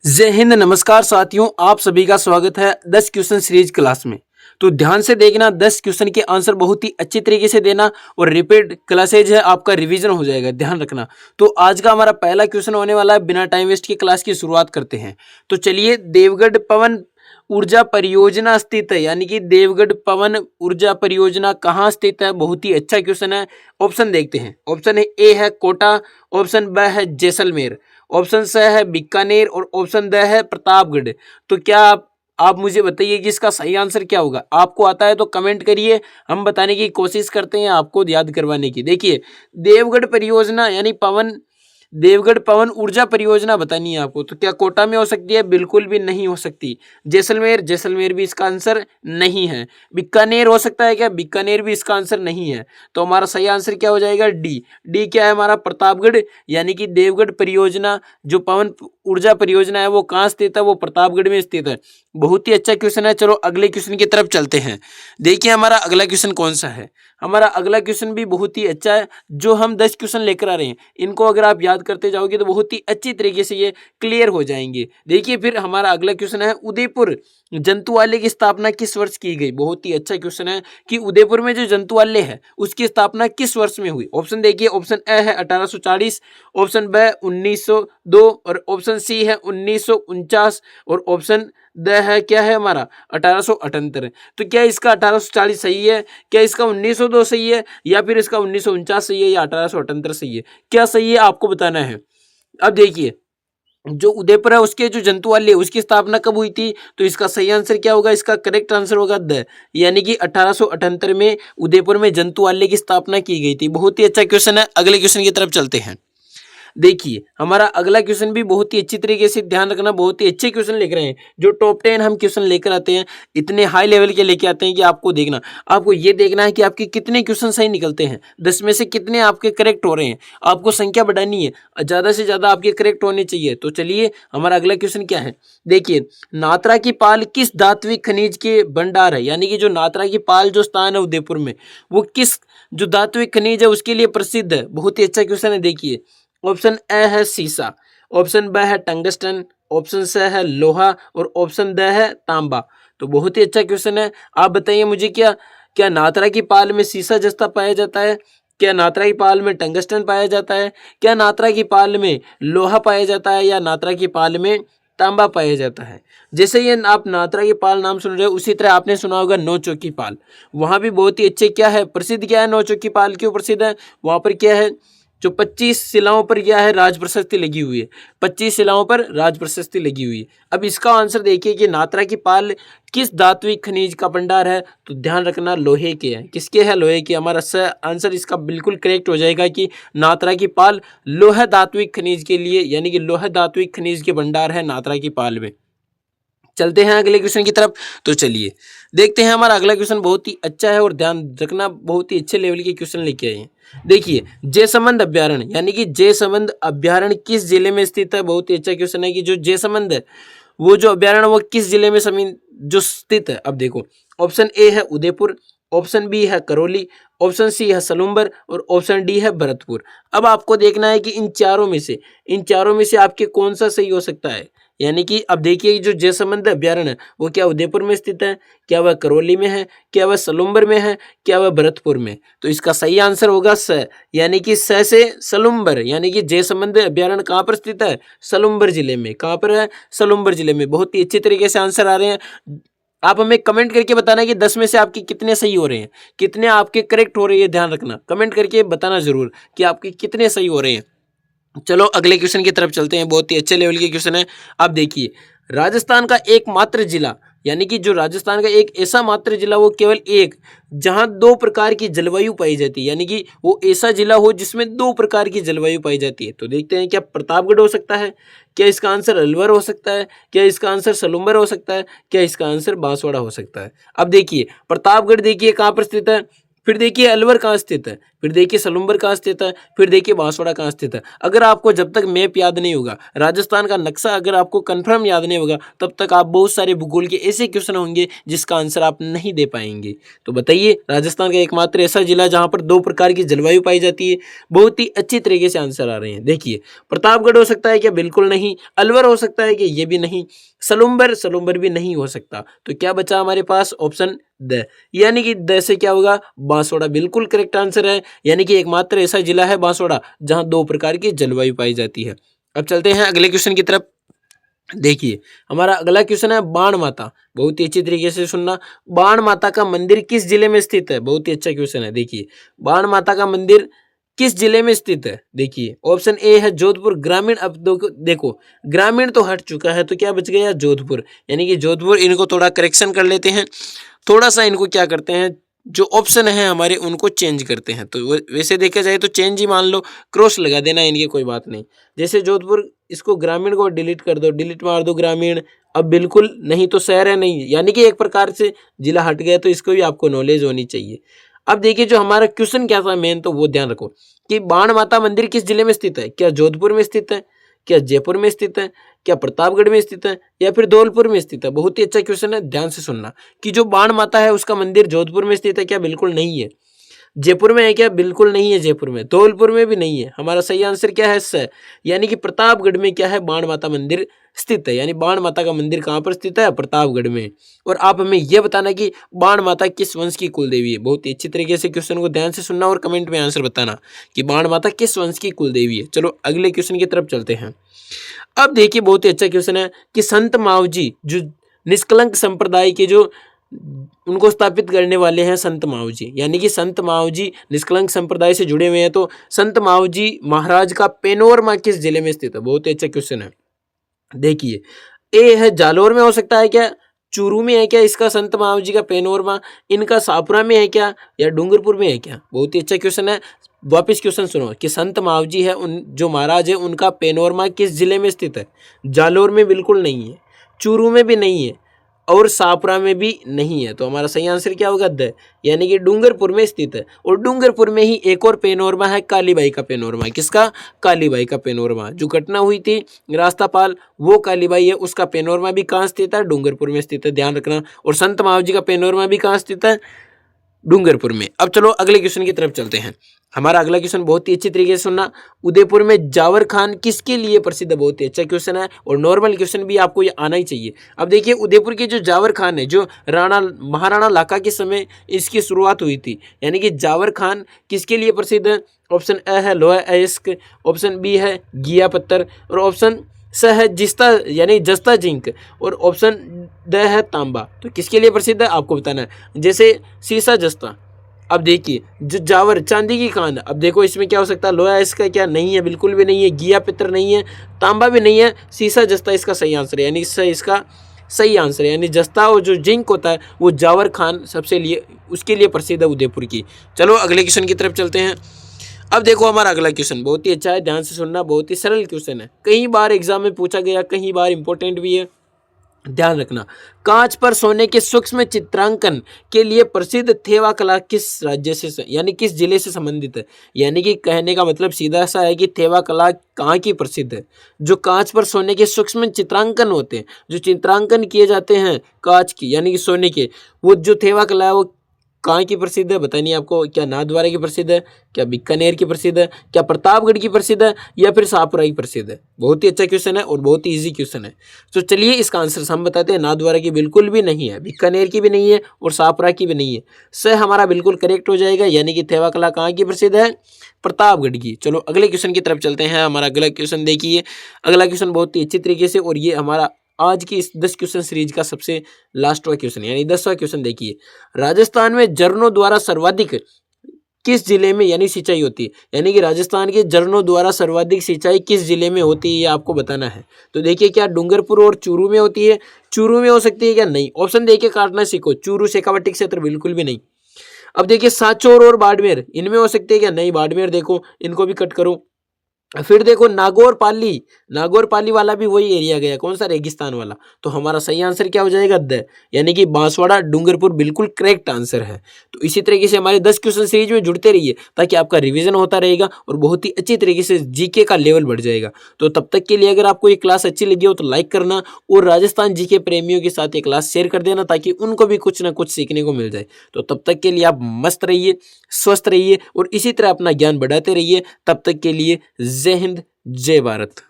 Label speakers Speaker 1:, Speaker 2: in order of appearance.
Speaker 1: जय हिंद। नमस्कार साथियों, आप सभी का स्वागत है 10 क्वेश्चन सीरीज क्लास में। तो ध्यान से देखना, 10 क्वेश्चन के आंसर बहुत ही अच्छी तरीके से देना और रिपीट क्लासेज है, आपका रिवीजन हो जाएगा, ध्यान रखना। तो आज का हमारा पहला क्वेश्चन होने वाला है। बिना टाइम वेस्ट की क्लास की शुरुआत करते हैं। तो चलिए, देवगढ़ पवन ऊर्जा परियोजना स्थित है, यानी कि देवगढ़ पवन ऊर्जा परियोजना कहाँ स्थित है? बहुत ही अच्छा क्वेश्चन है। ऑप्शन देखते हैं। ऑप्शन ए है कोटा, ऑप्शन ब है जैसलमेर, ऑप्शन स है बीकानेर और ऑप्शन द है प्रतापगढ़। तो क्या आप मुझे बताइए कि इसका सही आंसर क्या होगा? आपको आता है तो कमेंट करिए, हम बताने की कोशिश करते हैं, आपको याद करवाने की। देखिए, देवगढ़ परियोजना यानी देवगढ़ पवन ऊर्जा परियोजना बतानी है आपको। तो क्या कोटा में हो सकती है? बिल्कुल भी नहीं हो सकती। जैसलमेर भी इसका आंसर नहीं है। बीकानेर हो सकता है क्या? बीकानेर भी इसका आंसर नहीं है। तो हमारा सही आंसर क्या हो जाएगा? डी क्या है हमारा? प्रतापगढ़। यानी कि देवगढ़ परियोजना जो पवन ऊर्जा परियोजना है वो कहाँ स्थित है? वो प्रतापगढ़ में स्थित है। बहुत ही अच्छा क्वेश्चन है। चलो अगले क्वेश्चन की तरफ चलते हैं। देखिए हमारा अगला क्वेश्चन कौन सा है। हमारा अगला क्वेश्चन भी बहुत ही अच्छा है। जो हम 10 क्वेश्चन लेकर आ रहे हैं, इनको अगर आप याद करते जाओगे तो बहुत ही अच्छी तरीके से ये क्लियर हो जाएंगे। देखिए फिर हमारा अगला क्वेश्चन है, उदयपुर जंतुवालय की स्थापना किस वर्ष की गई? बहुत ही अच्छा क्वेश्चन है कि उदयपुर में जो जंतुवालय है उसकी स्थापना किस वर्ष में हुई? ऑप्शन देखिए। ऑप्शन ए है 1840, ऑप्शन ब 1902 और ऑप्शन सी है 1949 और ऑप्शन द है क्या है हमारा? 1878। तो क्या इसका 1840 सही है? क्या इसका 1902 सही है? या फिर इसका 1949 सही है? या 1878 सही है? क्या सही है आपको बताना है। अब देखिए, जो उदयपुर है उसके जो जंतुवालय उसकी स्थापना कब हुई थी? तो इसका सही आंसर क्या होगा? इसका करेक्ट आंसर होगा द, यानी कि 1878 में उदयपुर में जंतुवालय की स्थापना की गई थी। बहुत ही अच्छा क्वेश्चन है। अगले क्वेश्चन की तरफ चलते हैं। देखिए हमारा अगला क्वेश्चन भी बहुत ही अच्छी तरीके से ध्यान रखना, बहुत ही अच्छे क्वेश्चन लेकर आए हैं। जो टॉप 10 हम क्वेश्चन लेकर आते हैं, इतने हाई लेवल के लेके आते हैं कि आपको देखना, आपको ये देखना है कि आपके कितने क्वेश्चन सही निकलते हैं, 10 में से कितने आपके करेक्ट हो रहे हैं। आपको संख्या बढ़ानी है, ज़्यादा से ज़्यादा आपके करेक्ट होने चाहिए। तो चलिए हमारा अगला क्वेश्चन क्या है। देखिए, नात्रा की पाल किस धात्विक खनिज के भंडार है? यानी कि जो नात्रा की पाल जो स्थान है उदयपुर में, वो किस जो धात्विक खनिज है उसके लिए प्रसिद्ध है? बहुत ही अच्छा क्वेश्चन है। देखिए, ऑप्शन ए है सीसा, ऑप्शन ब है टंगस्टन, ऑप्शन स है लोहा और ऑप्शन द है तांबा। तो बहुत ही अच्छा क्वेश्चन है। आप बताइए मुझे, क्या क्या नात्रा की पाल में सीसा जस्ता पाया जाता है? क्या नात्रा की पाल में टंगस्टन पाया जाता है? क्या नात्रा की पाल में लोहा पाया जाता है? या नात्रा की पाल में तांबा पाया जाता है? जैसे ये आप नात्रा की पाल नाम सुन रहे हो, उसी तरह आपने सुना होगा नौ चौकी पाल। वहाँ भी बहुत ही अच्छे क्या है प्रसिद्ध, क्या है नौ चौकी पाल क्यों प्रसिद्ध है? वहाँ पर क्या है, जो 25 शिलाओं पर क्या है राज प्रशस्ति लगी हुई है। 25 शिलाओं पर राज प्रशस्ति लगी हुई है। अब इसका आंसर देखिए कि नात्रा की पाल किस धात्विक खनिज का भंडार है? तो ध्यान रखना लोहे के है। किसके है? लोहे के। हमारा आंसर इसका बिल्कुल करेक्ट हो जाएगा कि नात्रा की पाल लोहा धात्विक खनिज के लिए, यानी कि लोहा धात्विक खनिज के भंडार है नात्रा की पाल में। चलते हैं अगले क्वेश्चन की तरफ। तो चलिए देखते हैं, हमारा अगला क्वेश्चन बहुत ही अच्छा है और ध्यान रखना, बहुत ही अच्छे लेवल के क्वेश्चन लेके आए हैं। देखिए, जयसमंद अभ्यारण्य यानी कि जयसमंद अभ्यारण्य किस जिले में स्थित है? बहुत ही अच्छा क्वेश्चन है कि जो जयसमंद है वो जो अभ्यारण्य वो किस जिले में जो स्थित है। अब देखो, ऑप्शन ए है उदयपुर, ऑप्शन बी है करौली, ऑप्शन सी है सलूम्बर और ऑप्शन डी है भरतपुर। अब आपको देखना है कि इन चारों में से आपके कौन सा सही हो सकता है। यानी कि अब देखिए, जो जयसमंद अभ्यारण्य है वो क्या उदयपुर में स्थित है? क्या वह करौली में है? क्या वह सलूम्बर में है? क्या वह भरतपुर में? तो इसका सही आंसर होगा स, यानी कि स से सलूम्बर। यानी कि जयसमंद अभ्यारण्य कहाँ पर स्थित है? सलूम्बर जिले में। कहाँ पर है? सलूम्बर जिले में। बहुत ही अच्छे तरीके से आंसर आ रहे हैं। आप हमें कमेंट करके बताना है कि 10 में से आपके कितने सही हो रहे हैं, कितने आपके करेक्ट हो रहे हैं। ध्यान रखना, कमेंट करके बताना जरूर कि आपके कितने सही हो रहे हैं। चलो अगले क्वेश्चन की तरफ चलते हैं। बहुत ही अच्छे लेवल के क्वेश्चन है। अब देखिए, राजस्थान का एकमात्र जिला, यानी कि जो राजस्थान का एक ऐसा मात्र जिला, वो केवल एक, जहां 2 प्रकार की जलवायु पाई जाती है। यानी कि वो ऐसा जिला हो जिसमें 2 प्रकार की जलवायु पाई जाती है। तो देखते हैं, क्या प्रतापगढ़ हो सकता है? क्या इसका आंसर अलवर हो सकता है? क्या इसका आंसर सलूम्बर हो सकता है? क्या इसका आंसर बांसवाड़ा हो सकता है? अब देखिए, प्रतापगढ़ देखिए कहाँ पर स्थित है, फिर देखिए अलवर कहाँ स्थित है, फिर देखिए सलुम्बर कहाँ स्थित है, फिर देखिए बांसवाड़ा कहाँ स्थित है। अगर आपको जब तक मैप याद नहीं होगा, राजस्थान का नक्शा अगर आपको कंफर्म याद नहीं होगा, तब तक आप बहुत सारे भूगोल के ऐसे क्वेश्चन होंगे जिसका आंसर आप नहीं दे पाएंगे। तो बताइए, राजस्थान का एकमात्र ऐसा जिला जहाँ पर 2 प्रकार की जलवायु पाई जाती है। बहुत ही अच्छी तरीके से आंसर आ रहे हैं। देखिए, प्रतापगढ़ हो सकता है क्या? बिल्कुल नहीं। अलवर हो सकता है कि? ये भी नहीं। सलुम्बर भी नहीं हो सकता। तो क्या बचा हमारे पास? ऑप्शन द, यानी कि द से क्या होगा? बांसवाड़ा बिल्कुल करेक्ट आंसर है। यानी कि एकमात्र ऐसा जिला है बांसवाड़ा जहां 2 प्रकार की जलवायु पाई जाती है। अब चलते हैं अगले क्वेश्चन की तरफ। देखिए, हमारा अगला क्वेश्चन है बाण माता। बहुत ही अच्छी तरीके से सुनना। बाण माता का मंदिर किस जिले में स्थित है? बहुत ही अच्छा क्वेश्चन है। देखिए, बाण माता का मंदिर किस जिले में स्थित है? देखिए, ऑप्शन ए है जोधपुर ग्रामीण। अब देखो, ग्रामीण तो हट चुका है, तो क्या बच गया? जोधपुर, यानी कि जोधपुर। इनको थोड़ा करेक्शन कर लेते हैं, थोड़ा सा इनको क्या करते हैं, जो ऑप्शन है हमारे उनको चेंज करते हैं। तो वैसे देखा जाए तो चेंज ही मान लो, क्रॉस लगा देना इनकी, कोई बात नहीं। जैसे जोधपुर, इसको ग्रामीण को डिलीट कर दो, डिलीट मार दो ग्रामीण। अब बिल्कुल नहीं तो शहर है नहीं, यानी कि एक प्रकार से जिला हट गया, तो इसको भी आपको नॉलेज होनी चाहिए। अब देखिए, जो हमारा क्वेश्चन क्या था मेन, तो वो ध्यान रखो कि बाण माता मंदिर किस जिले में स्थित है? क्या जोधपुर में स्थित है? क्या जयपुर में स्थित है? क्या प्रतापगढ़ में स्थित है? या फिर धौलपुर में स्थित है? बहुत ही अच्छा क्वेश्चन है, ध्यान से सुनना कि जो बाण माता है उसका मंदिर जोधपुर में स्थित है क्या? बिल्कुल नहीं है। जयपुर में है क्या? बिल्कुल नहीं है जयपुर में। धौलपुर में भी नहीं है। हमारा सही आंसर क्या है? स, यानी कि प्रतापगढ़ में क्या है? बाण माता मंदिर स्थित है। यानी बाण माता का मंदिर कहाँ पर स्थित है? प्रतापगढ़ में। और आप हमें यह बताना कि बाण माता किस वंश की कुलदेवी है। बहुत ही अच्छी तरीके से क्वेश्चन को ध्यान से सुनना और कमेंट में आंसर बताना कि बाण माता किस वंश की कुलदेवी है। चलो अगले क्वेश्चन की तरफ चलते हैं। अब देखिए, बहुत ही अच्छा क्वेश्चन है कि संत मावजी जो निष्कलंक संप्रदाय के जो उनको स्थापित करने वाले हैं संत मावजी, यानी कि संत मावजी निष्कलंक संप्रदाय से जुड़े हुए हैं। तो संत मावजी महाराज का पेनोरमा किस जिले में स्थित है? बहुत ही अच्छा क्वेश्चन है। देखिए, ए है जालोर में हो सकता है क्या? चूरू में है क्या इसका संत मावजी का पेनोरमा? इनका सापुरा में है क्या? या डूंगरपुर में है क्या? बहुत ही अच्छा क्वेश्चन है। वापिस क्वेश्चन सुनो कि संत मावजी है उन जो महाराज है, उनका पेनोरमा किस जिले में स्थित है? जालोर में बिल्कुल नहीं है, चूरू में भी नहीं है, और सापुरा में भी नहीं है। तो हमारा सही आंसर क्या होगा? द, यानी कि डूंगरपुर में स्थित है। और डूंगरपुर में ही एक और पेनोरमा है, कालीबाई का पेनोरमा। किसका? कालीबाई का पेनोरमा। जो घटना हुई थी रास्तापाल, वो कालीबाई है, उसका पेनोरमा भी कहाँ स्थित है? डूंगरपुर में स्थित है, ध्यान रखना। और संत मावजी का पेनोरमा भी कहाँ स्थित है? डूंगरपुर में। अब चलो अगले क्वेश्चन की तरफ चलते हैं। हमारा अगला क्वेश्चन बहुत ही अच्छी तरीके से सुनना। उदयपुर में जावर खान किसके लिए प्रसिद्ध है? बहुत ही अच्छा क्वेश्चन है और नॉर्मल क्वेश्चन भी आपको ये आना ही चाहिए। अब देखिए, उदयपुर के जो जावर खान है, जो महाराणा लाका के समय इसकी शुरुआत हुई थी, यानी कि जावर खान किसके लिए प्रसिद्ध है? ऑप्शन ए है लोहा अयस्क, ऑप्शन बी है घिया पत्थर, और ऑप्शन स है जिस्ता यानी जस्ता जिंक, और ऑप्शन द है तांबा। तो किसके लिए प्रसिद्ध है आपको बताना है। जैसे सीसा जस्ता, अब देखिए जो जावर चांदी की खान, अब देखो इसमें क्या हो सकता है? लोहा इसका क्या नहीं है? बिल्कुल भी नहीं है। घिया पत्थर नहीं है, तांबा भी नहीं है, सीसा जस्ता इसका सही आंसर है, यानी इसका सही आंसर है। यानी जस्ता और जो जिंक होता है वो जावर खान सबसे लिए उसके लिए प्रसिद्ध है उदयपुर की। चलो अगले क्वेश्चन की तरफ चलते हैं। अब देखो, हमारा अगला क्वेश्चन बहुत ही अच्छा है, ध्यान से सुनना। बहुत ही सरल क्वेश्चन है, कई बार एग्जाम में पूछा गया, कई बार इंपॉर्टेंट भी है, ध्यान रखना। कांच पर सोने के सूक्ष्म चित्रांकन के लिए प्रसिद्ध थेवा कला किस राज्य से यानी किस जिले से संबंधित है? यानी कि कहने का मतलब सीधा सा है कि थेवा कला कहाँ की प्रसिद्ध है? जो कांच पर सोने के सूक्ष्म चित्रांकन होते हैं, जो चित्रांकन किए जाते हैं कांच की यानी कि सोने के, वो जो थेवा कला है वो कहाँ की प्रसिद्ध है? बताइए आपको। क्या नाथद्वारा की प्रसिद्ध है? क्या बीकानेर की प्रसिद्ध है? क्या प्रतापगढ़ की प्रसिद्ध है? या फिर सापुरा की प्रसिद्ध है? बहुत ही अच्छा क्वेश्चन है और बहुत ही इजी क्वेश्चन है। तो चलिए इसका आंसर हम बताते हैं। नाथद्वारा की बिल्कुल भी नहीं है, बीकानेर की भी नहीं है, और सापुरा की भी नहीं है। स हमारा बिल्कुल करेक्ट हो जाएगा, यानी कि थेवा कला कहाँ की प्रसिद्ध है? प्रतापगढ़ की। चलो अगले क्वेश्चन की तरफ चलते हैं। हमारा अगला क्वेश्चन देखिए, अगला क्वेश्चन बहुत ही अच्छी तरीके से, और ये हमारा आज की इस 10 क्वेश्चन सीरीज का सबसे लास्टवा क्वेश्चन यानी 10वां क्वेश्चन देखिए। राजस्थान में झरनों द्वारा सर्वाधिक किस जिले में यानी सिंचाई होती है? यानी कि राजस्थान के झरनों द्वारा सर्वाधिक सिंचाई किस जिले में होती है, ये आपको बताना है। तो देखिए, क्या डूंगरपुर और चूरू में होती है? चूरू में हो सकती है क्या? नहीं। ऑप्शन देखिए, काटना सीखो। चूरू शेखावाटी क्षेत्र बिल्कुल भी नहीं। अब देखिए, सांचौर और बाड़मेर, इनमें हो सकती है क्या? नहीं। बाड़मेर देखो, इनको भी कट करो। फिर देखो नागौर पाली, नागौर पाली वाला भी वही एरिया गया, कौन सा, रेगिस्तान वाला। तो हमारा सही आंसर क्या हो जाएगा, द, यानी कि बांसवाड़ा डूंगरपुर बिल्कुल करेक्ट आंसर है। तो इसी तरीके से हमारे 10 क्वेश्चन सीरीज में जुड़ते रहिए ताकि आपका रिवीजन होता रहेगा और बहुत ही अच्छी तरीके से जीके का लेवल बढ़ जाएगा। तो तब तक के लिए अगर आपको ये क्लास अच्छी लगी हो तो लाइक करना और राजस्थान जीके प्रेमियों के साथ ये क्लास शेयर कर देना ताकि उनको भी कुछ ना कुछ सीखने को मिल जाए। तो तब तक के लिए आप मस्त रहिए, स्वस्थ रहिए और इसी तरह अपना ज्ञान बढ़ाते रहिए। तब तक के लिए जय हिंद, जय भारत।